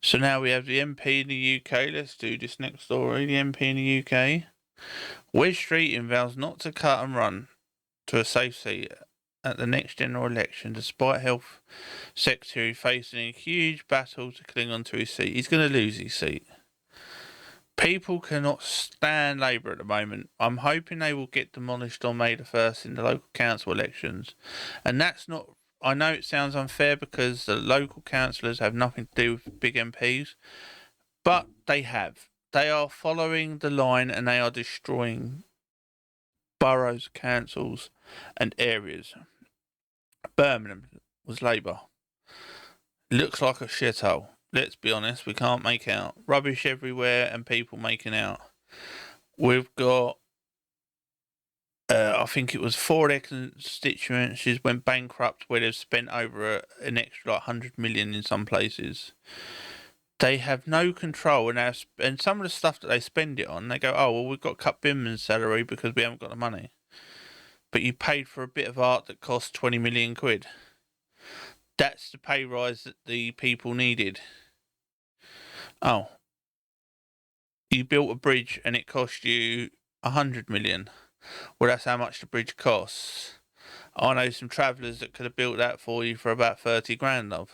So now we have the MP in the UK. Let's do this next story. The MP in the UK. Wes Streeting vows not to cut and run to a safe seat at the next general election, despite Health Secretary facing a huge battle to cling on to his seat. He's going to lose his seat. People cannot stand Labour at the moment. I'm hoping they will get demolished on May the 1st in the local council elections. And that's not... I know it sounds unfair because the local councillors have nothing to do with big MPs, but they have. They are following the line and they are destroying boroughs, councils and areas. Birmingham was Labour. Looks like a shithole. Let's be honest, we can't make out. Rubbish everywhere and people making out. We've got, I think it was 4 their constituencies went bankrupt where they've spent over an extra 100 million in some places. They have no control, and some of the stuff that they spend it on, they go, oh, well, we've got to cut Binman's salary because we haven't got the money. But you paid for a bit of art that cost 20 million quid. That's the pay rise that the people needed. Oh. You built a bridge and it cost you 100 million. Well, that's how much the bridge costs. I know some travellers that could have built that for you for about 30 grand, love.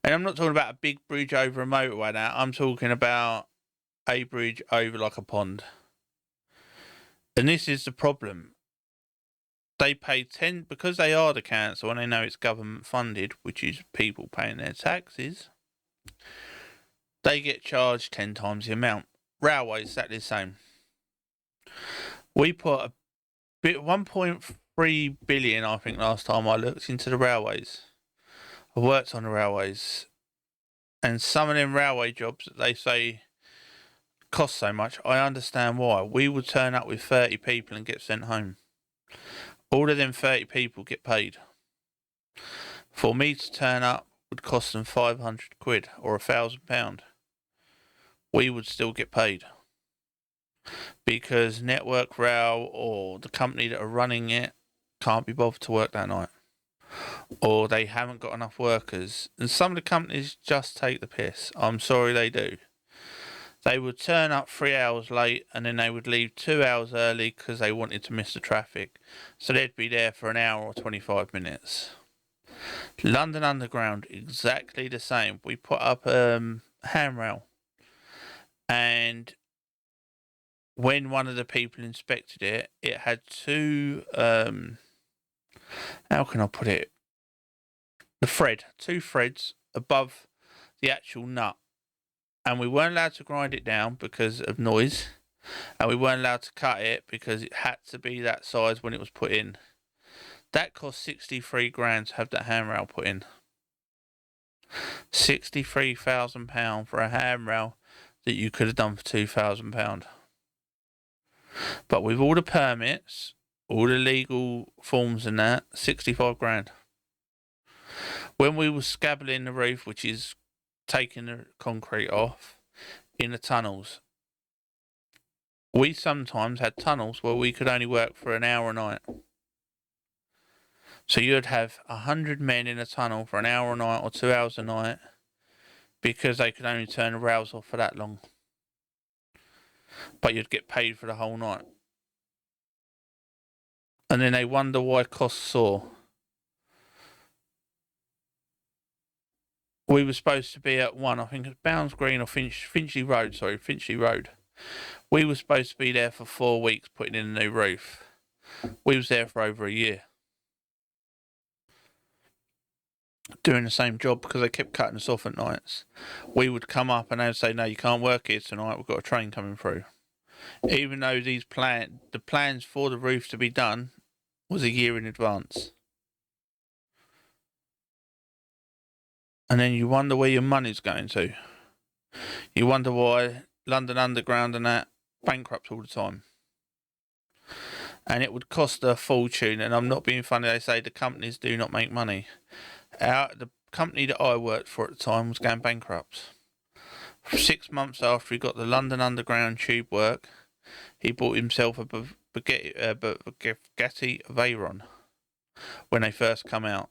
And I'm not talking about a big bridge over a motorway now. I'm talking about a bridge over like a pond. And this is the problem. They pay 10 because they are the council and they know it's government funded, which is people paying their taxes. They get charged 10 times the amount. Railways, exactly the same. We put a bit 1.3 billion, I think, last time I looked into the railways. I worked on the railways, and some of them railway jobs that they say cost so much, I understand why. We would turn up with 30 people and get sent home. All of them 30 people get paid. For me to turn up would cost them 500 quid or £1,000. We would still get paid. Because Network Rail or the company that are running it can't be bothered to work that night. Or they haven't got enough workers. And some of the companies just take the piss. I'm sorry, they do. They would turn up 3 hours late and then they would leave 2 hours early because they wanted to miss the traffic. So they'd be there for an hour or 25 minutes. London Underground, exactly the same. We put up handrail. And when one of the people inspected it, it had two, how can I put it? Two threads above the actual nut. And we weren't allowed to grind it down because of noise. And we weren't allowed to cut it because it had to be that size when it was put in. That cost 63 grand to have that handrail put in. £63,000 for a handrail that you could have done for £2,000. But with all the permits, all the legal forms and that, 65 grand. When we were scabbling the roof, which is taking the concrete off in the tunnels, we sometimes had tunnels where we could only work for an hour a night. So you'd have 100 men in a tunnel for an hour a night or 2 hours a night because they could only turn the rails off for that long. But you'd get paid for the whole night. And then they wonder why costs soar. We were supposed to be at I think it was Bounds Green or Finchley Road. We were supposed to be there for 4 weeks putting in a new roof. We was there for over a year. Doing the same job because they kept cutting us off at nights. We would come up and they would say, no, you can't work here tonight, we've got a train coming through. Even though the plans for the roof to be done was a year in advance. And then you wonder where your money's going to. You wonder why London Underground and that bankrupt all the time. And it would cost a fortune, and I'm not being funny, they say the companies do not make money. The company that I worked for at the time was going bankrupt. 6 months after he got the London Underground tube work, he bought himself a Bugatti Veyron when they first come out.